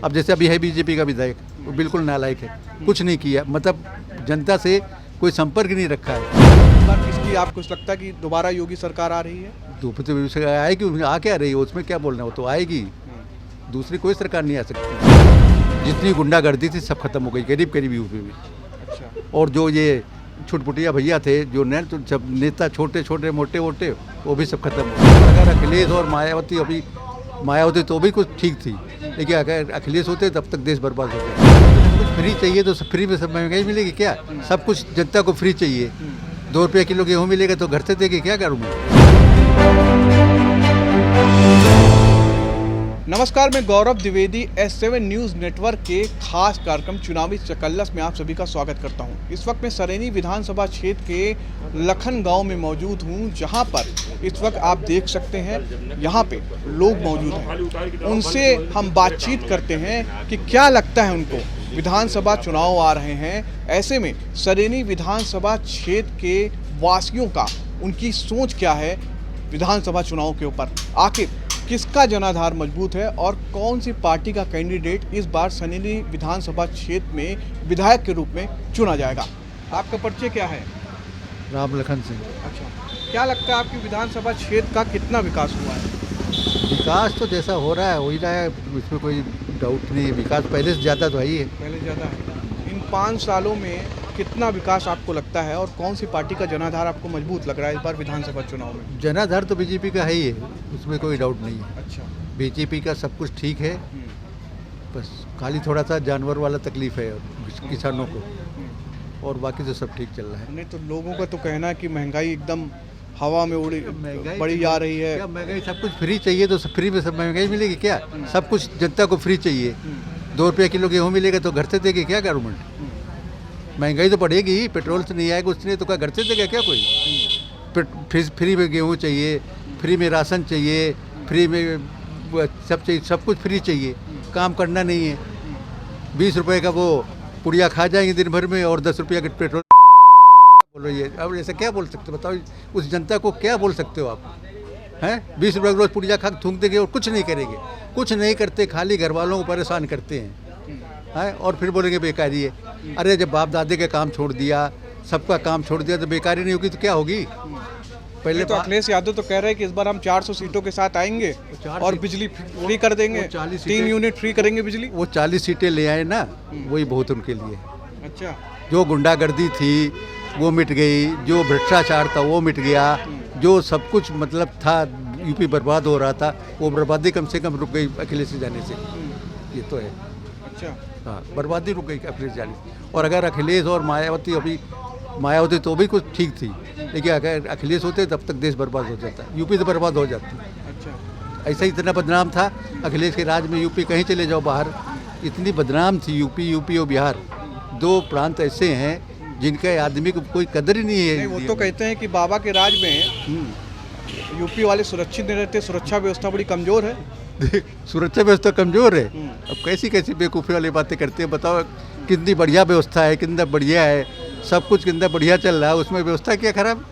अब जैसे अभी है बीजेपी का विधायक, वो बिल्कुल नालायक है, कुछ नहीं किया, मतलब जनता से कोई संपर्क नहीं रखा है। इस बार किसकी आपको लगता है कि दोबारा योगी सरकार आ रही है? दूसरी से आएगी, आ क्या रही है, उसमें क्या बोलना, वो तो आएगी। दूसरी कोई सरकार नहीं आ सकती। जितनी गुंडागर्दी थी सब खत्म हो गई करीब करीब यूपी में। अच्छा। और जो ये छुटपुटिया भैया थे जो न तो सब नेता छोटे छोटे मोटे वोटे, वो भी सब खत्म हो गए। अगर अखिलेश और मायावती मायावती तो भी कुछ ठीक थी, लेकिन अगर अखिलेश होते तब तक देश बर्बाद हो गया। कुछ फ्री चाहिए तो फ्री में सब महंगाई मिलेगी क्या? सब कुछ जनता को फ्री चाहिए। 2 रुपये किलो गेहूँ मिलेगा तो घर से देके क्या करूँ मैं? नमस्कार, मैं Gaurav Dwivedi S7 news network के खास कार्यक्रम चुनावी चकल्लस में आप सभी का स्वागत करता हूं। इस वक्त मैं सरेनी विधानसभा क्षेत्र के लखन गांव में मौजूद हूं, जहां पर इस वक्त आप देख सकते हैं यहां पे लोग मौजूद हैं। उनसे हम बातचीत करते हैं कि क्या लगता है उनको। विधानसभा चुनाव आ रहे हैं, ऐसे में सरेनी विधानसभा क्षेत्र के वासियों का उनकी सोच क्या है विधानसभा चुनाव के ऊपर, आखिर किसका जनाधार मजबूत है और कौन सी पार्टी का कैंडिडेट इस बार सरेनी विधानसभा क्षेत्र में विधायक के रूप में चुना जाएगा। आपका परिचय क्या है? राम लखन सिंह। अच्छा, क्या लगता है आपकी विधानसभा क्षेत्र का कितना विकास हुआ है? विकास तो जैसा हो रहा है हो ही रहा है, इसमें कोई डाउट नहीं है। विकास पहले से ज़्यादा तो है ही है। पहले ज़्यादा है। इन 5 सालों में कितना विकास आपको लगता है और कौन सी पार्टी का जनाधार आपको मजबूत लग रहा है इस बार विधानसभा चुनाव में? जनाधार तो बीजेपी का है ही है, उसमें कोई डाउट नहीं है। अच्छा। बीजेपी का सब कुछ ठीक है, बस खाली थोड़ा सा जानवर वाला तकलीफ है किसानों को, और बाकी तो सब ठीक चल रहा है। नहीं तो लोगों का तो कहना है कि महंगाई एकदम हवा में उड़ी बढ़ी जा रही है। क्या महंगाई? सब कुछ फ्री चाहिए तो फ्री में सब महंगाई मिलेगी क्या? सब कुछ जनता को फ्री चाहिए। 2 रुपये किलो गेहूँ मिलेगा तो घर से देगी क्या गवर्नमेंट? महंगाई तो बढ़ेगी, पेट्रोल से नहीं आएगा, उसने तो क्या घर से देगा क्या कोई? फ्री में गेहूँ चाहिए, फ्री में राशन चाहिए, फ्री में सब चाहिए, सब कुछ फ्री चाहिए। काम करना नहीं है। 20 रुपये का वो पुड़िया खा जाएंगे दिन भर में और 10 रुपये का पेट्रोल। बोलो ये अब ऐसा क्या बोल सकते हो? बताओ उस जनता को क्या बोल सकते हो आप? हैं 20 रुपये रोज पुड़िया खा थूक देंगे और कुछ नहीं करेंगे, कुछ नहीं करते, खाली घर वालों को परेशान करते हैं और फिर बोलेंगे बेकारी है। अरे जब बाप दादे का काम छोड़ दिया, सबका काम छोड़ दिया तो बेकारी नहीं होगी तो क्या होगी? पहले तो अखिलेश यादव तो कह रहे हैं कि इस बार हम 400 सीटों के साथ आएंगे और बिजली फ्री कर देंगे, 3 यूनिट फ्री करेंगे बिजली। वो 40 सीटें ले आए ना, वही बहुत उनके लिए। अच्छा। जो गुंडागर्दी थी वो मिट गई, जो भ्रष्टाचार था वो मिट गया, जो सब कुछ मतलब था यूपी बर्बाद हो रहा था, वो बर्बादी कम से कम रुक गई अखिलेश जाने से। ये तो है। अच्छा। हाँ, बर्बादी रुक गई अखिलेश जाने से। और अगर अखिलेश और मायावती तो भी कुछ ठीक थी, लेकिन अगर अखिलेश होते तब तक देश बर्बाद हो जाता, यूपी तो बर्बाद हो जाती। अच्छा। ऐसा इतना बदनाम था अखिलेश के राज में, यूपी कहीं चले जाओ बाहर, इतनी बदनाम थी यूपी और बिहार। 2 प्रांत ऐसे हैं जिनके आदमी को कोई कदर ही नहीं है। नहीं, वो तो कहते हैं कि बाबा के राज में यूपी वाले सुरक्षित नहीं रहते, सुरक्षा व्यवस्था बड़ी कमजोर है। सुरक्षा व्यवस्था कमजोर है? अब कैसी कैसी बेवकूफ़ी वाली बातें करते हैं, बताओ। कितनी बढ़िया व्यवस्था है, कितना बढ़िया है, सब कुछ कितना बढ़िया चल रहा है, उसमें व्यवस्था क्या खराब?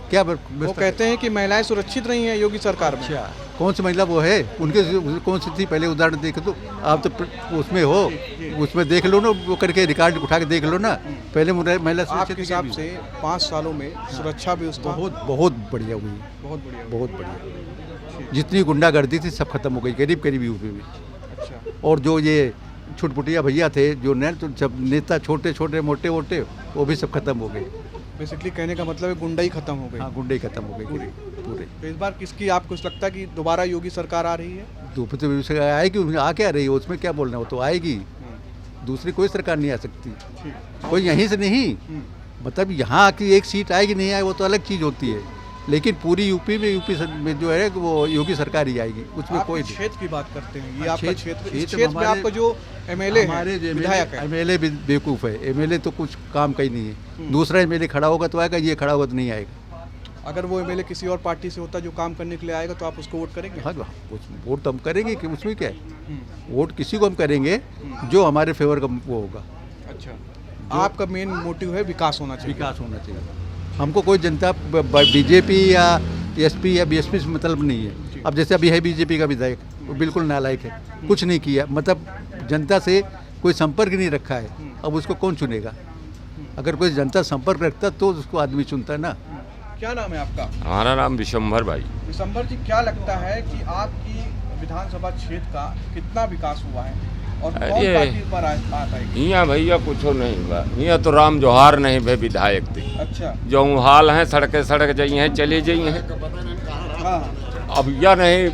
क्या वो कहते हैं कि महिलाएं सुरक्षित नहीं है योगी सरकार में। अच्छा, कौन सी महिला वो है? उनके कौन सी थी? पहले उदाहरण देख दो आप, तो उसमें हो, उसमें देख लो ना, वो करके रिकॉर्ड उठा के देख लो ना। पहले महिला आपके हिसाब से 5 सालों में सुरक्षा व्यवस्था बहुत बढ़िया हुई, बहुत बढ़िया। जितनी गुंडागर्दी थी सब खत्म हो गई करीब करीब यूपी में। अच्छा। और जो ये छुटपुटिया भैया थे जो न तो सब नेता छोटे छोटे मोटे वोटे, वो भी सब खत्म हो गए। बेसिकली कहने का मतलब है गुंडाई खत्म हो गई। हाँ, गुंडे खत्म हो गई पूरे। तो इस बार किसकी आपको लगता है कि दोबारा योगी सरकार आ रही है? दूसरी से आएगी, आ क्या रही है, उसमें क्या बोलना, वो तो आएगी। दूसरी कोई सरकार नहीं आ सकती, कोई यहीं से नहीं। मतलब यहाँ की एक सीट आएगी नहीं आए वो तो अलग चीज़ होती है, लेकिन पूरी यूपी में जो है वो योगी सरकार ही आएगी, उसमें कोई क्षेत्र की बात करते हैं। ये आपका क्षेत्र क्षेत्र में आपका जो एमएलए है, विधायक है। एमएलए बेवकूफ़ है। एमएलए तो कुछ काम का ही नहीं है। दूसरा एमएलए खड़ा होगा तो आएगा, ये खड़ा होगा तो नहीं आएगा। अगर वो एमएलए किसी और पार्टी से होता जो काम करने के लिए आएगा तो आप उसको वोट करेंगे? हाँ, वोट तो हम करेंगे कि उसमें क्या है, वोट किसी को हम करेंगे जो हमारे फेवर का वो होगा। अच्छा, आपका मेन मोटिव है विकास होना चाहिए। विकास होना चाहिए। हमको कोई जनता बीजेपी या एसपी या बीएसपी से मतलब नहीं है। अब जैसे अभी है बीजेपी का विधायक, वो बिल्कुल नालायक है, कुछ नहीं किया, मतलब जनता से कोई संपर्क नहीं रखा है, अब उसको कौन चुनेगा? अगर कोई जनता संपर्क रखता तो उसको आदमी चुनता है ना। क्या नाम है आपका? हमारा नाम विशंभर भाई। दिसंबर जी, क्या लगता है कि आपकी विधानसभा क्षेत्र का कितना विकास हुआ है और कौन अरे, पार्टी पर आता है? यहाँ भैया कुछ नहीं हुआ, यहाँ तो राम जोहार नहीं भे विधायक थे। अच्छा, जो हाल हैं सड़कें सड़क जाई हैं चली जाई हैं, हाँ अब यह नहीं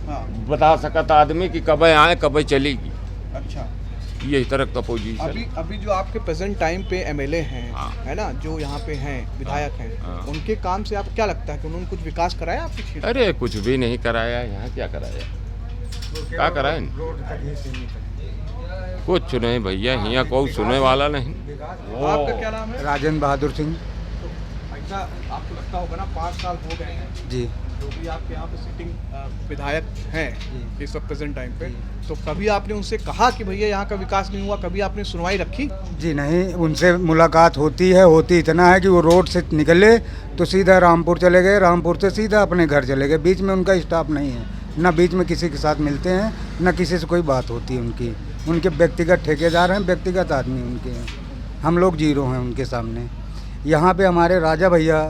हाँ, बता सकता आदमी कि कब आए कब चलेगी, अच्छा। यही तरह का पोजीशन। अभी जो आपके प्रेजेंट टाइम पे एमएलए हैं, हाँ। है ना, जो यहाँ पे हैं विधायक हैं, हाँ। उनके काम से आप क्या लगता है कि उन्होंने कुछ विकास कराया आपके क्षेत्र? अरे कुछ भी नहीं कराया, यहाँ क्या कराया, क्या कराए? कुछ नहीं भैया, यहाँ कोई सुनने वाला नहीं। आपका क्या नाम है? राजेंद्र बहादुर सिंह ऐसा आपको लगता होगा ना, 5 साल हो गए हैं जी। जो भी आपके यहाँ पे सिटिंग विधायक हैं इस वक्त प्रेजेंट टाइम पे, तो कभी आपने उनसे कहा कि भैया यहाँ का विकास नहीं हुआ? कभी आपने सुनवाई रखी? जी नहीं, उनसे मुलाकात होती है, होती इतना है कि वो रोड से निकले तो सीधा रामपुर चले गए, रामपुर से सीधा अपने घर चले गए, बीच में उनका स्टाफ नहीं है, ना बीच में किसी के साथ मिलते हैं, ना किसी से कोई बात होती है उनकी। उनके व्यक्तिगत ठेकेदार हैं, व्यक्तिगत आदमी उनके हैं, हम लोग जीरो हैं उनके सामने। यहाँ पे हमारे राजा भैया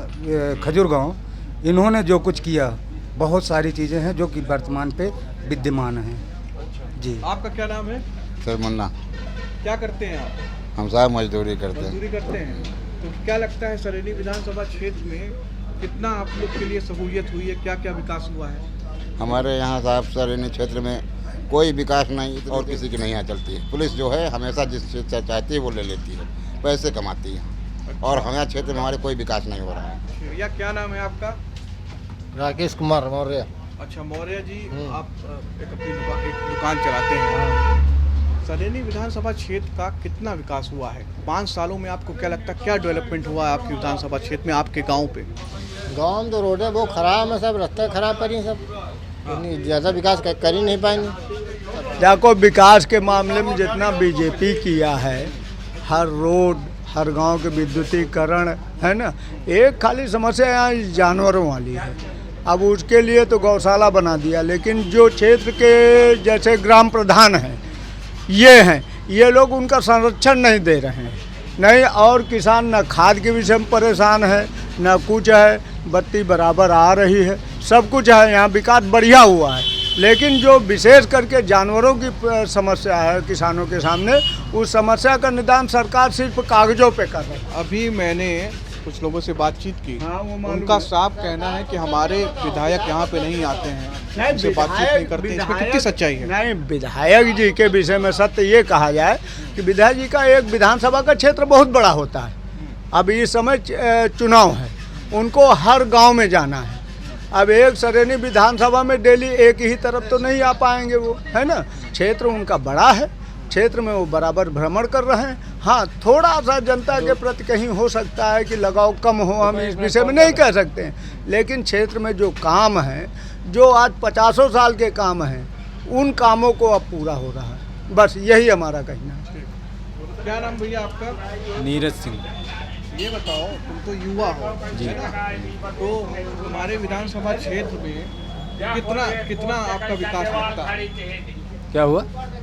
खजूर गाँव, इन्होंने जो कुछ किया, बहुत सारी चीज़ें हैं जो कि वर्तमान पे विद्यमान हैं जी। आपका क्या नाम है? सर मुन्ना, क्या करते हैं आप? हम साहब मजदूरी करते हैं। मजदूरी करते हैं। तो क्या लगता है सरेली विधानसभा क्षेत्र में कितना आप लोग के लिए सहूलियत हुई है, क्या क्या विकास हुआ है? हमारे यहाँ साहब सर इन क्षेत्र में कोई विकास नहीं और किसी की नहीं यहाँ चलती है। पुलिस जो है हमेशा जिस चीज़ से चाहती है वो ले लेती है, पैसे कमाती है, और हमारे क्षेत्र में हमारे कोई विकास नहीं हो रहा है। भैया क्या नाम है आपका? राकेश कुमार मौर्य। अच्छा मौर्य जी, आप एक दुकान चलाते हैं। सरेली विधानसभा क्षेत्र का कितना विकास हुआ है 5 सालों में? आपको क्या लगता है क्या डेवलपमेंट हुआ है आपकी विधानसभा क्षेत्र में, आपके गांव पे? गांव में तो रोडें बहुत खराब है, सब रास्ते खराब करी सब, ज़्यादा विकास कर ही नहीं पाएंगे। देखो, विकास के मामले में जितना बीजेपी किया है, हर रोड, हर गांव के विद्युतीकरण है ना, एक खाली समस्या यहाँ जानवरों वाली है। अब उसके लिए तो गौशाला बना दिया, लेकिन जो क्षेत्र के जैसे ग्राम प्रधान हैं, ये हैं, ये लोग उनका संरक्षण नहीं दे रहे हैं, नहीं, और किसान न खाद के विषय में परेशान है, न कुछ है, बत्ती बराबर आ रही है, सब कुछ है, यहाँ विकास बढ़िया हुआ है, लेकिन जो विशेष करके जानवरों की समस्या है किसानों के सामने, उस समस्या का निदान सरकार सिर्फ कागजों पे कर रही है। अभी मैंने कुछ लोगों से बातचीत की, हाँ, वो मालूम उनका है। साफ कहना है कि हमारे विधायक यहाँ पे नहीं आते हैं, उनसे बातचीत नहीं करते हैं। इसमें कितनी सच्चाई है? नहीं, विधायक जी के विषय में सत्य ये कहा जाए कि विधायक जी का एक विधानसभा का क्षेत्र बहुत बड़ा होता है। अब इस समय चुनाव है, उनको हर गांव में जाना है। अब एक सरेनी विधानसभा में डेली एक ही तरफ तो नहीं आ पाएंगे वो, है ना, क्षेत्र उनका बड़ा है, क्षेत्र में वो बराबर भ्रमण कर रहे हैं। हाँ, थोड़ा सा जनता के प्रति कहीं हो सकता है कि लगाव कम हो, हम इस विषय में नहीं कह सकते हैं, लेकिन क्षेत्र में जो काम है, जो आज 50 साल के काम हैं, उन कामों को अब पूरा हो रहा है, बस यही हमारा कहना है। क्या नाम भैया आपका? नीरज सिंह। ये बताओ, तुम तो युवा हो, है ना, तो हमारे विधानसभा क्षेत्र में कितना आपका विकास लगता है? क्या हुआ?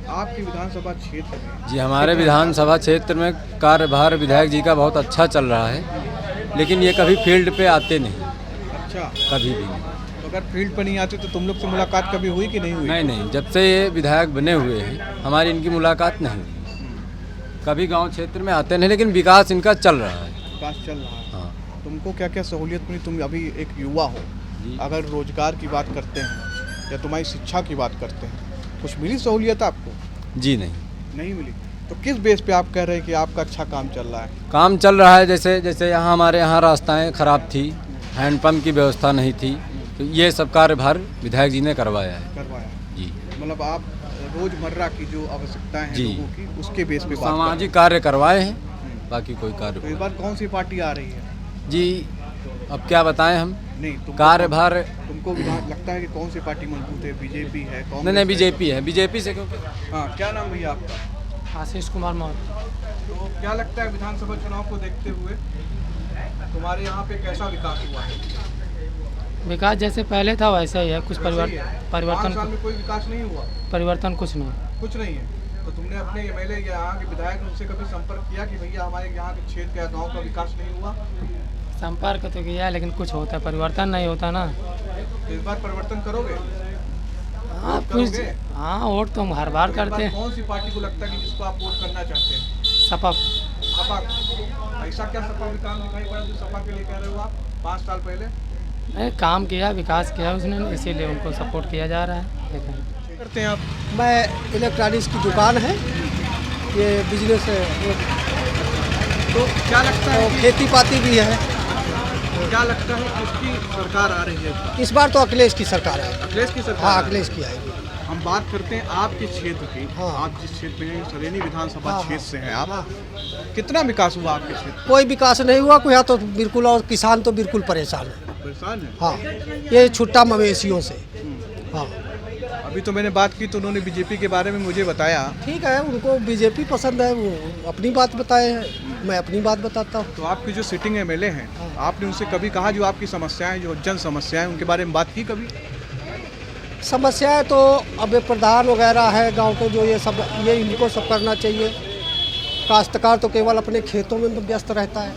आपकी विधानसभा क्षेत्र में जी, हमारे विधानसभा क्षेत्र में कार्यभार विधायक जी का बहुत अच्छा चल रहा है, लेकिन ये कभी फील्ड पे आते नहीं, अच्छा, कभी भी नहीं। तो अगर फील्ड पर नहीं आते तो तुम लोग से मुलाकात कभी हुई कि नहीं हुई? नहीं, जब से ये विधायक बने हुए हैं हमारी इनकी मुलाकात नहीं हुई, कभी गांव क्षेत्र में आते नहीं, लेकिन विकास इनका चल रहा है। विकास चल रहा है। हाँ तुमको क्या क्या सहूलियत मिली? तुम अभी एक युवा हो, अगर रोजगार की बात करते हैं या तुम्हारी शिक्षा की बात करते हैं, कुछ मिली सहूलियत आपको? जी नहीं मिली। तो किस बेस पे आप कह रहे हैं कि आपका अच्छा काम चल रहा है? काम चल रहा है, जैसे यहाँ हमारे यहाँ रास्ताएं खराब थी, हैंडपम्प की व्यवस्था नहीं थी, तो ये सब कार्यभार विधायक जी ने करवाया है। करवाया जी, मतलब आप रोजमर्रा की जो आवश्यकताएं हैं जी, लोगों की, उसके बेस पे बात सामाजिक कार्य करवाए हैं, बाकी कोई कार्य तो इस बार कौन सी पार्टी आ रही है? जी अब क्या बताएं हम, नहीं, कार्यभार तुमको लगता है कि कौन सी पार्टी मजबूत है? बीजेपी है, कांग्रेस? नहीं, बीजेपी है, बीजेपी से क्योंकि हाँ, क्या नाम भैया आपका? आशीष कुमार मौर्य। तो क्या लगता है विधानसभा चुनाव को देखते हुए तुम्हारे यहाँ पे कैसा विकास हुआ है? विकास जैसे पहले था वैसा ही है, कुछ वैसे ही है। 5 परिवर्तन साल में कोई विकास नहीं हुआ? परिवर्तन कुछ नहीं। कुछ नहीं है। तो तुमने अपने एमएलए या यहाँ के विधायक उनसे कभी संपर्क किया कि भैया हमारे यहाँ के क्षेत्र या गांव का विकास नहीं हुआ? संपर्क तो किया है, लेकिन कुछ होता है, परिवर्तन नहीं होता ना। तो इस बार परिवर्तन करोगे? हाँ वोट कुछ, करोगे? हाँ वोट तो हम हर बार इस बार करते हैं। कौन सी पार्टी को लगता है कि जिसको आप वोट करना चाहते हैं? सपा। सपा। ऐसा क्या सपा में काम दिखाई पड़ा जो सपा के लिए कह रहे हो आप 5 साल पहले? नहीं, काम किया, विकास किया उसने, इसीलिए उनको सपोर्ट किया जा रहा है। लेकिन करते हैं आप? मैं इलेक्ट्रॉनिक्स की दुकान है, ये बिजनेस है, तो क्या लगता है कि खेती पाती भी है। क्या लगता है किसकी सरकार आ रही है? इस बार तो अखिलेश की सरकार है। अखिलेश की सरकार? हाँ, अखिलेश की आएगी। हम बात करते हैं आपके क्षेत्र की। हाँ। आप जिस क्षेत्र में हैं, सरेनी विधानसभा हाँ, क्षेत्र से हैं आप, हाँ। कितना विकास हुआ आपके क्षेत्र? कोई विकास नहीं हुआ, कोई यहाँ तो बिल्कुल, और किसान तो बिल्कुल परेशान है। परेशान है? हाँ, ये छुट्टा मवेशियों से। हाँ, अभी तो मैंने बात की तो उन्होंने बीजेपी के बारे में मुझे बताया। ठीक है, उनको बीजेपी पसंद है, वो अपनी बात बताए हैं, मैं अपनी बात बताता हूँ। तो आपकी जो सिटिंग एमएलए हैं, आपने उनसे कभी कहा जो आपकी समस्याएं, जो जन समस्याएं, उनके बारे में बात की कभी? समस्याएं तो अब ये प्रधान वगैरह है गांव के, जो ये सब, ये इनको सब करना चाहिए। काश्तकार तो केवल अपने खेतों में व्यस्त रहता है।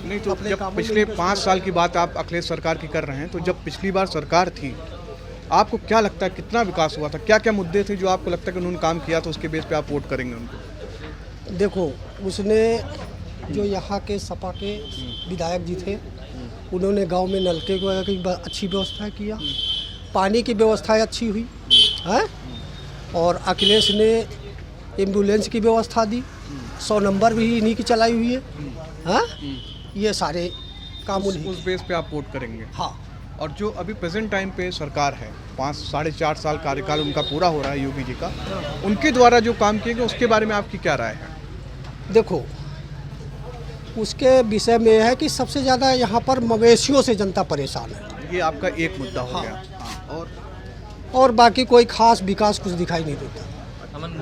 नहीं, तो अपने जब कामों पिछले में 5 साल की बात आप अखिलेश सरकार की कर रहे हैं, तो जब पिछली बार सरकार थी, आपको क्या लगता है कितना विकास हुआ था? क्या क्या मुद्दे थे जो आपको लगता है कि उन्होंने काम किया, तो उसके बेस पे आप वोट करेंगे उनको? देखो, उसने जो यहाँ के सपा के विधायक जी थे, उन्होंने गांव में नलके की अच्छी व्यवस्था किया, पानी की व्यवस्था अच्छी हुई है, और अखिलेश ने एम्बुलेंस की व्यवस्था दी, 100 नंबर भी इन्हीं की चलाई हुई है। हाँ, ये सारे काम उन्हीं उस बेस पे आप वोट करेंगे? हाँ। और जो अभी प्रेजेंट टाइम पे सरकार है, 5-4.5 साल कार्यकाल उनका पूरा हो रहा है योगी जी का, उनके द्वारा जो काम किए गए उसके बारे में आपकी क्या राय है? देखो, उसके विषय में है कि सबसे ज़्यादा यहाँ पर मवेशियों से जनता परेशान है। ये आपका एक मुद्दा हो गया। और बाकी कोई खास विकास कुछ दिखाई नहीं देता।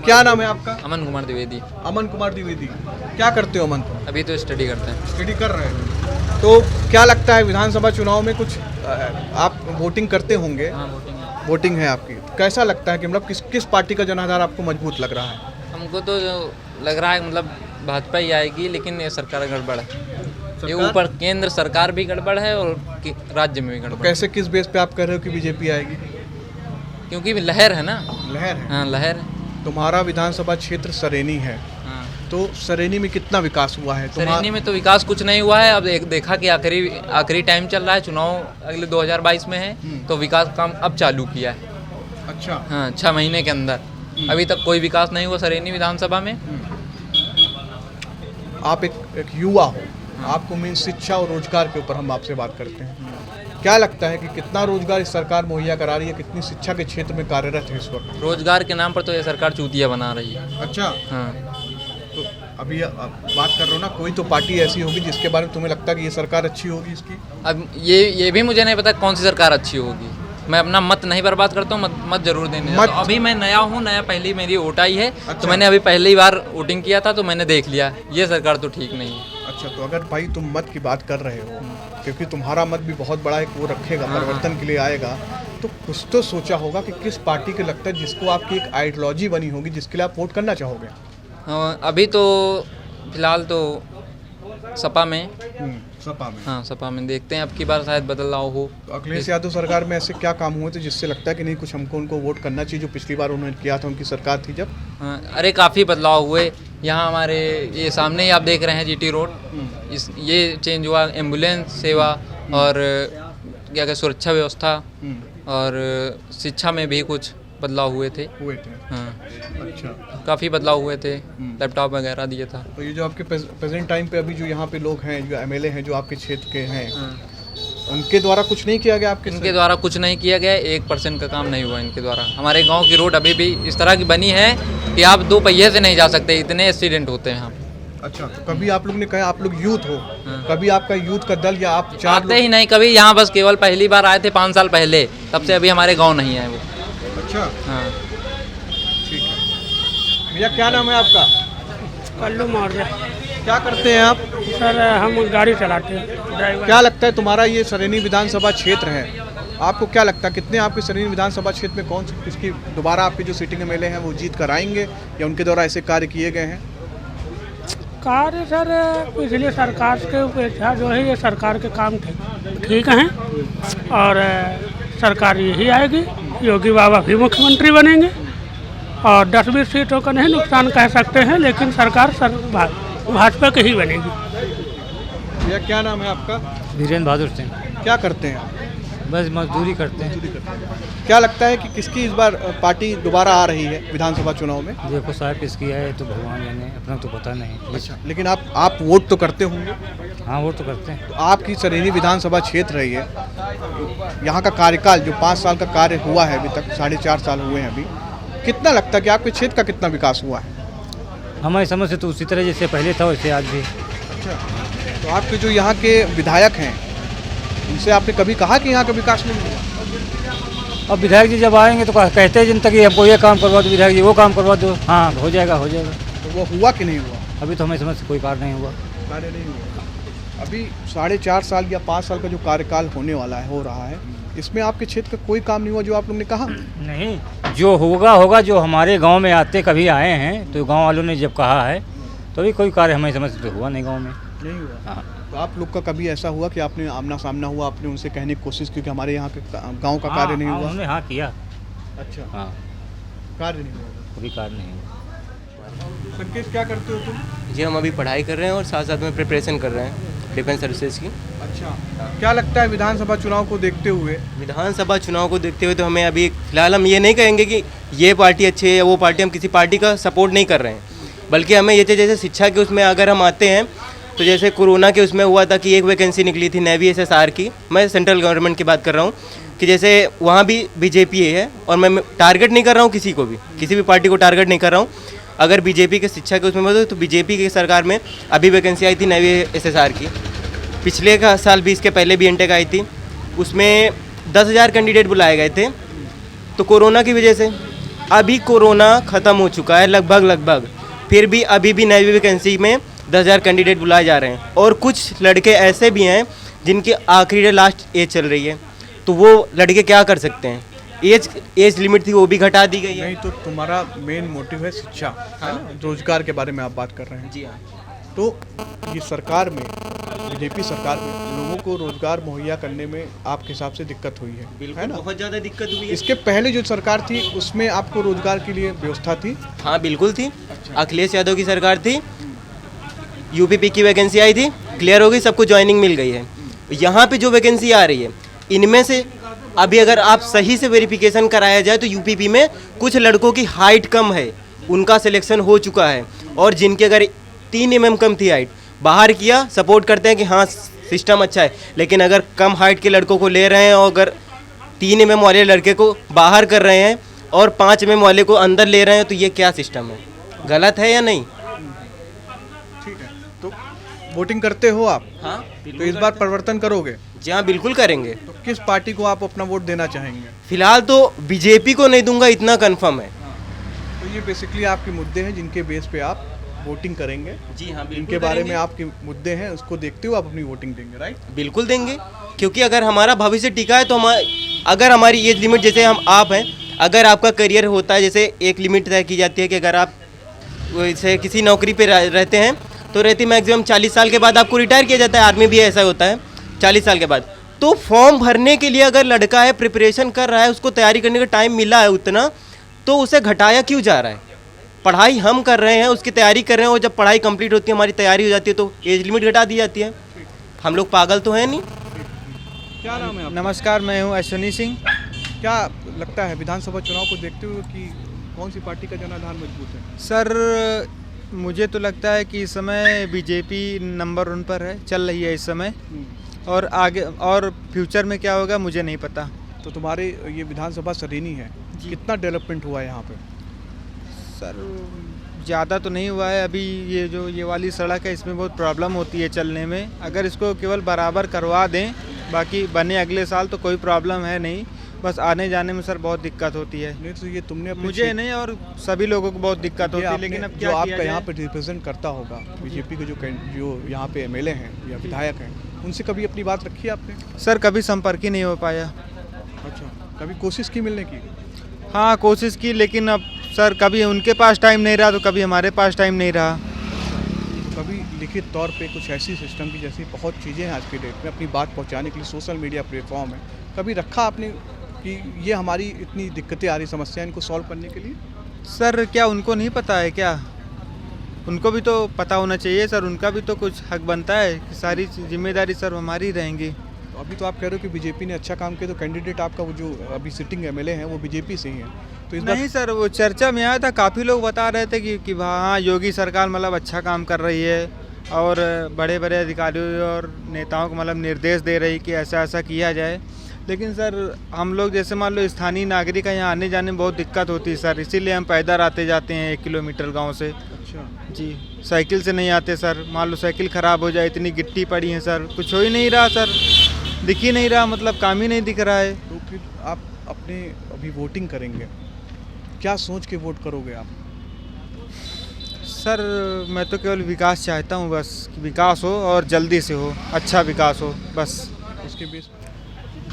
क्या नाम है आपका? अमन कुमार द्विवेदी। अमन कुमार द्विवेदी। क्या करते हो अमन? अभी तो स्टडी करते हैं। स्टडी कर रहे हैं। तो क्या लगता है विधानसभा चुनाव में कुछ आप वोटिंग करते होंगे? हाँ, वोटिंग है। वोटिंग है आपकी। कैसा लगता है कि मतलब किस पार्टी का जनाधार आपको मजबूत लग रहा है? हमको तो लग रहा है मतलब भाजपा ही आएगी, लेकिन ये सरकार गड़बड़ है। ये ऊपर केंद्र सरकार भी गड़बड़ है और राज्य में भी गड़बड़। कैसे, किस बेस पे आप कह रहे हो कि बीजेपी आएगी? क्योंकि लहर है ना। लहर है। हाँ, लहर है। तुम्हारा विधानसभा क्षेत्र सरेनी है, हाँ। तो सरेनी में कितना विकास हुआ है? सरेनी में तो विकास कुछ नहीं हुआ है। अब देखा कि आखिरी टाइम चल रहा है, चुनाव अगले 2022 में है, तो विकास काम अब चालू किया है। अच्छा। हाँ, 6 महीने के अंदर अभी तक कोई विकास नहीं हुआ सरेनी विधानसभा में। आप एक युवा हो, आपको मेन शिक्षा और रोजगार के ऊपर हम आपसे बात करते हैं। क्या लगता है कि कितना रोजगार इस सरकार मुहैया करा रही है, कितनी शिक्षा के क्षेत्र में कार्यरत है इस वक्त? रोजगार के नाम पर तो ये सरकार चूतिया बना रही है। अच्छा। हाँ। तो अभी आप बात कर रहे हो ना, कोई तो पार्टी ऐसी होगी जिसके बारे में तुम्हें लगता है कि ये सरकार अच्छी होगी इसकी? अब ये भी मुझे नहीं पता कौन सी सरकार अच्छी होगी। मैं अपना मत नहीं बर्बाद करता हूँ, मत जरूर देने जाता हूँ। अभी मैं नया हूँ, पहली मेरी वोट आई है। अच्छा। तो मैंने अभी पहली बार वोटिंग किया था, तो मैंने देख लिया ये सरकार तो ठीक नहीं है। अच्छा, तो अगर भाई तुम मत की बात कर रहे हो, क्योंकि तुम्हारा मत भी बहुत बड़ा एक वो रखेगा, परिवर्तन के लिए आएगा, तो कुछ तो सोचा होगा कि किस पार्टी के लगता है जिसको आपकी एक आइडियोलॉजी बनी होगी जिसके लिए आप वोट करना चाहोगे? अभी तो फिलहाल तो सपा में। सपा में। हाँ, सपा में देखते हैं, अब की बार शायद बदलाव हो। तो अखिलेश यादव सरकार में ऐसे क्या काम हुए थे जिससे लगता है कि नहीं कुछ हमको उनको वोट करना चाहिए, जो पिछली बार उन्होंने किया था उनकी सरकार थी जब? हाँ, अरे काफ़ी बदलाव हुए। यहाँ हमारे ये सामने ही आप देख रहे हैं जीटी रोड, ये चेंज हुआ, एम्बुलेंस सेवा और क्या कहते सुरक्षा व्यवस्था और शिक्षा में भी कुछ बदलाव हुए थे। हाँ, अच्छा, काफ़ी बदलाव हुए थे, लैपटॉप वगैरह दिए था। तो ये जो आपके प्रेजेंट टाइम पे अभी जो यहाँ पे लोग हैं, जो एमएलए हैं, जो आपके क्षेत्र के हैं, उनके द्वारा कुछ नहीं किया गया आपके? इनके द्वारा कुछ नहीं किया गया, 1% का काम नहीं हुआ इनके द्वारा। हमारे गांव की रोड अभी भी इस तरह की बनी है कि आप 2 पहिए से नहीं जा सकते, इतने एक्सीडेंट होते हैं यहाँ। अच्छा, तो कभी आप लोग ने कहा आप लोग यूथ हो, कभी आपका यूथ का दल या आप आते ही नहीं कभी यहाँ, बस केवल पहली बार आए थे 5 साल पहले, तब से अभी हमारे गाँव नहीं आए वो। अच्छा, हाँ, ठीक है। भैया क्या नाम है आपका? कल्लू मौर्य। क्या करते हैं आप? सर हम गाड़ी चलाते हैं, ड्राइवर। क्या लगता है तुम्हारा ये सरेनी विधानसभा क्षेत्र है, आपको क्या लगता है कितने आपके सरेनी विधानसभा क्षेत्र में कौन इसकी दोबारा आपके जो सिटिंग एमएलए हैं वो जीत कर आएंगे या उनके द्वारा ऐसे कार्य किए गए हैं? कार्य सर पिछली सरकार के अपेक्षा जो है ये सरकार के काम ठीक हैं और सरकार यही आएगी, योगी बाबा भी मुख्यमंत्री बनेंगे और 10-20 सीटों का नहीं नुकसान कह सकते हैं, लेकिन सरकार भाजपा की ही बनेगी। भैया क्या नाम है आपका? वीरेंद्र बहादुर सिंह। क्या करते हैं आप? बस मजदूरी करते हैं। क्या लगता है कि किसकी इस बार पार्टी दोबारा आ रही है विधानसभा चुनाव में? देखो साहब किसकी है तो भगवान जाने, अपना तो पता नहीं। अच्छा, लेकिन आप वोट तो करते होंगे? हाँ वोट तो करते हैं। तो आपकी सरेनी विधानसभा क्षेत्र रही है, यहाँ का कार्यकाल जो 5 साल का कार्य हुआ है अभी तक, 4.5 साल हुए हैं अभी, कितना लगता है कि आपके क्षेत्र का कितना विकास हुआ है? हमारी समझ से तो उसी तरह जैसे पहले था वैसे आज भी। अच्छा, तो आपके जो यहाँ के विधायक हैं उनसे आपने कभी कहा कि यहाँ का विकास नहीं हुआ? अब विधायक जी जब आएंगे तो कहते हैं जनता कि हमको ये काम करवा दो, विधायक जी वो काम करवा दो, हाँ हो जाएगा। तो वो हुआ कि नहीं हुआ? अभी तो हमें समझ से कोई कार्य नहीं हुआ। कार्य नहीं हुआ। अभी 4.5 साल या 5 साल का जो कार्यकाल होने वाला है, हो रहा है, इसमें आपके क्षेत्र का कोई काम नहीं हुआ जो आप लोग ने कहा? नहीं, जो होगा जो हमारे गाँव में आते कभी आए हैं तो गाँव वालों ने जब कहा है तो अभी कोई कार्य हमें समझ से तो हुआ नहीं गाँव में। नहीं हुआ। हाँ। तो आप लोग का कभी ऐसा हुआ कि आपने आमना सामना हुआ, आपने उनसे कहने की कोशिश की कि हमारे यहाँ के गांव का कार्य नहीं हुआ? उन्होंने हाँ किया। अच्छा, हाँ कार्य नहीं हुआ, कोई कार्य नहीं हुआ। संकेत क्या करते हो तुम? जी हम अभी पढ़ाई कर रहे हैं और साथ साथ में प्रिपरेशन कर रहे हैं डिफेंस सर्विसेज की। अच्छा, क्या लगता है विधानसभा चुनाव को देखते हुए? विधानसभा चुनाव को देखते हुए तो हमें अभी फिलहाल हम ये नहीं कहेंगे कि ये पार्टी अच्छी है या वो पार्टी, हम किसी पार्टी का सपोर्ट नहीं कर रहे हैं, बल्कि हमें ये जैसे शिक्षा के उसमें अगर हम आते हैं तो जैसे कोरोना के उसमें हुआ था कि एक वैकेंसी निकली थी नेवी SSR की, मैं सेंट्रल गवर्नमेंट की बात कर रहा हूँ, कि जैसे वहाँ भी बीजेपी है और मैं टारगेट नहीं कर रहा हूँ किसी को भी, किसी भी पार्टी को टारगेट नहीं कर रहा हूँ। अगर बीजेपी के शिक्षा के उसमें तो बीजेपी की सरकार में अभी वैकेंसी आई थी नेवी SSR की, पिछले का साल भी इसके पहले भी एनटेक आई थी, उसमें 10,000 कैंडिडेट बुलाए गए थे। तो कोरोना की वजह से अभी कोरोना ख़त्म हो चुका है लगभग, फिर भी अभी भी नेवी वैकेंसी में 10,000 कैंडिडेट बुलाए जा रहे हैं और कुछ लड़के ऐसे भी हैं जिनकी आखिरी लास्ट एज चल रही है, तो वो लड़के क्या कर सकते हैं? एज लिमिट थी वो भी घटा दी गई है। नहीं, तो तुम्हारा मेन मोटिव है शिक्षा, है ना, रोजगार के बारे में आप बात कर रहे हैं। जी हाँ। तो ये सरकार में, बीजेपी सरकार में लोगों को रोजगार मुहैया करने में आपके हिसाब से दिक्कत हुई है? बिल्कुल, है ना? बहुत ज़्यादा दिक्कत हुई है। इसके पहले जो सरकार थी उसमें आपको रोजगार के लिए व्यवस्था थी? हाँ बिल्कुल थी। अखिलेश यादव की सरकार थी, यूपीपी की वैकेंसी आई थी, क्लियर हो गई, सबको ज्वाइनिंग मिल गई है। यहाँ पे जो वैकेंसी आ रही है इनमें से अभी अगर आप सही से वेरिफिकेशन कराया जाए तो यूपीपी में कुछ लड़कों की हाइट कम है, उनका सिलेक्शन हो चुका है, और जिनके अगर 3 mm कम थी हाइट, बाहर किया, सपोर्ट करते हैं कि हाँ सिस्टम अच्छा है, लेकिन अगर कम हाइट के लड़कों को ले रहे हैं और अगर 3 mm वाले लड़के को बाहर कर रहे हैं और 5 mm वाले को अंदर ले रहे हैं, तो ये क्या सिस्टम है? गलत है या नहीं? ठीक है, तो वोटिंग करते हो आप? हाँ, तो इस बार परिवर्तन करोगे? जी हाँ बिल्कुल करेंगे। तो किस पार्टी को आप अपना वोट देना चाहेंगे? फिलहाल तो बीजेपी को नहीं दूंगा, इतना कंफर्म है। तो ये बेसिकली आपके मुद्दे हैं जिनके बेस पे आप वोटिंग करेंगे? जी हाँ बिल्कुल इनके बारे करेंगे। में आपके मुद्दे हैं, उसको देखते हुए आप अपनी वोटिंग देंगे, राइट? बिल्कुल देंगे, क्योंकि अगर हमारा भविष्य टिका है तो अगर हमारी एज लिमिट, जैसे हम आप हैं, अगर आपका करियर होता है, जैसे एक लिमिट तय की जाती है कि अगर आप वैसे किसी नौकरी पे रहते हैं तो रहती मैक्सिमम 40 साल के बाद आपको रिटायर किया जाता है, आर्मी भी ऐसा होता है 40 साल के बाद। तो फॉर्म भरने के लिए अगर लड़का है, प्रिपरेशन कर रहा है, उसको तैयारी करने का टाइम मिला है उतना, तो उसे घटाया क्यों जा रहा है? पढ़ाई हम कर रहे हैं, उसकी तैयारी कर रहे हैं, और जब पढ़ाई कंप्लीट होती है, हमारी तैयारी हो जाती है, तो एज लिमिट घटा दी जाती है। हम लोग पागल तो हैं नहीं। क्या नाम है आपका? नमस्कार, मैं हूँ अश्विनी सिंह। क्या लगता है विधानसभा चुनाव को देखते हुए कि कौन सी पार्टी का जनाधार मजबूत है? सर मुझे तो लगता है कि इस समय बीजेपी नंबर 1 पर है, चल रही है इस समय, और आगे और फ्यूचर में क्या होगा मुझे नहीं पता। तो तुम्हारे ये विधानसभा सरेनी है, कितना डेवलपमेंट हुआ है यहाँ पे? सर ज़्यादा तो नहीं हुआ है, अभी ये वाली सड़क है, इसमें बहुत प्रॉब्लम होती है चलने में, अगर इसको केवल बराबर करवा दें, बाकी बने अगले साल तो कोई प्रॉब्लम है नहीं, बस आने जाने में सर बहुत दिक्कत होती है। नहीं तो ये तुमने मुझे नहीं और सभी लोगों को बहुत दिक्कत होती है, लेकिन अब जो क्या किया आपका यहाँ जाए? पे रिप्रेजेंट करता होगा बीजेपी के जो यहाँ पे एमएलए हैं या विधायक हैं, उनसे कभी अपनी बात रखी है आपने? सर कभी संपर्क ही नहीं हो पाया। अच्छा, कभी कोशिश की मिलने की? हाँ कोशिश की, लेकिन अब सर कभी उनके पास टाइम नहीं रहा तो कभी हमारे पास टाइम नहीं रहा। तो कभी लिखित तौर पे कुछ ऐसी सिस्टम की, जैसी बहुत चीज़ें हैं आज के डेट में अपनी बात पहुंचाने के लिए सोशल मीडिया प्लेटफॉर्म है, कभी रखा आपने कि ये हमारी इतनी दिक्कतें आ रही समस्या इनको सॉल्व करने के लिए? सर क्या उनको नहीं पता है क्या? उनको भी तो पता होना चाहिए सर, उनका भी तो कुछ हक बनता है कि सारी जिम्मेदारी सर हमारी रहेंगी। तो अभी तो आप कह रहे हो कि बीजेपी ने अच्छा काम किया, तो कैंडिडेट आपका वो जो अभी सिटिंग एमएलए हैं वो बीजेपी से ही है, तो इस बार नहीं सर, वो चर्चा में आया था, काफ़ी लोग बता रहे थे कि हाँ योगी सरकार मतलब अच्छा काम कर रही है और बड़े बड़े अधिकारियों और नेताओं को मतलब निर्देश दे रही कि ऐसा ऐसा किया जाए। लेकिन सर हम लोग जैसे मान लो स्थानीय नागरिक हैं, यहाँ आने जाने में बहुत दिक्कत होती है सर, इसीलिए हम पैदल आते जाते हैं 1 किलोमीटर गांव से। अच्छा जी, साइकिल से नहीं आते सर, मान लो साइकिल ख़राब हो जाए, इतनी गिट्टी पड़ी है सर, कुछ हो ही नहीं रहा सर, दिख ही नहीं रहा, मतलब काम ही नहीं दिख रहा है। तो फिर आप अपने अभी वोटिंग करेंगे, क्या सोच के वोट करोगे आप? सर मैं तो केवल विकास चाहता हूँ, बस कि विकास हो और जल्दी से हो, अच्छा विकास हो बस। उसके बेस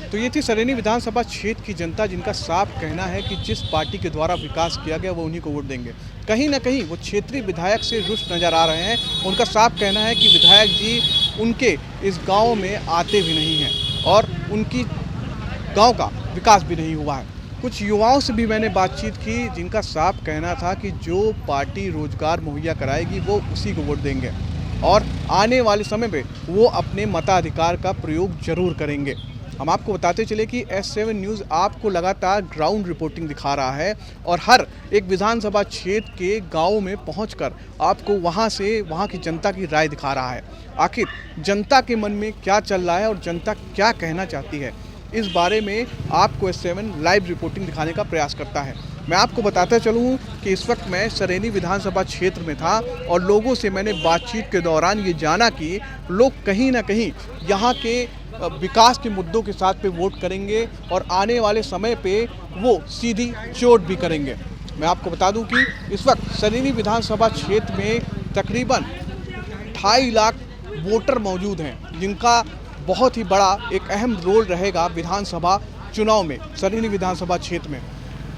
तो ये थी सरेनी विधानसभा क्षेत्र की जनता, जिनका साफ कहना है कि जिस पार्टी के द्वारा विकास किया गया वो उन्हीं को वोट देंगे। कहीं ना कहीं वो क्षेत्रीय विधायक से रुष्ट नज़र आ रहे हैं। उनका साफ कहना है कि विधायक जी उनके इस गांव में आते भी नहीं हैं और उनकी गांव का विकास भी नहीं हुआ है। कुछ युवाओं से भी मैंने बातचीत की, जिनका साफ कहना था कि जो पार्टी रोजगार मुहैया कराएगी वो उसी को वोट देंगे और आने वाले समय में वो अपने मताधिकार का प्रयोग जरूर करेंगे। हम आपको बताते चले कि S7 न्यूज़ आपको लगातार ग्राउंड रिपोर्टिंग दिखा रहा है और हर एक विधानसभा क्षेत्र के गाँव में पहुंचकर आपको वहां से वहां की जनता की राय दिखा रहा है। आखिर जनता के मन में क्या चल रहा है और जनता क्या कहना चाहती है, इस बारे में आपको S7 लाइव रिपोर्टिंग दिखाने का प्रयास करता है। मैं आपको बताता चलूँ कि इस वक्त मैं सरेनी विधानसभा क्षेत्र में था और लोगों से मैंने बातचीत के दौरान ये जाना कि लोग कहीं ना कहीं यहाँ के विकास के मुद्दों के साथ पे वोट करेंगे और आने वाले समय पे वो सीधी चोट भी करेंगे। मैं आपको बता दूं कि इस वक्त सरेनी विधानसभा क्षेत्र में तकरीबन 2.5 लाख वोटर मौजूद हैं, जिनका बहुत ही बड़ा एक अहम रोल रहेगा विधानसभा चुनाव में सरेनी विधानसभा क्षेत्र में।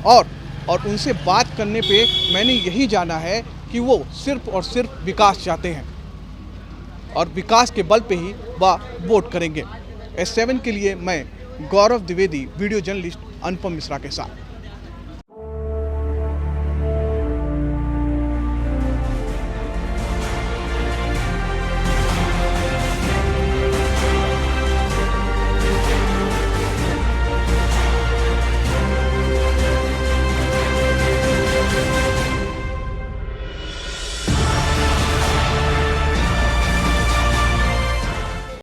और उनसे बात करने पे मैंने यही जाना है कि वो सिर्फ और सिर्फ विकास चाहते हैं और विकास के बल पे ही वह वोट करेंगे। S7 के लिए मैं गौरव द्विवेदी, वीडियो जर्नलिस्ट अनुपम मिश्रा के साथ।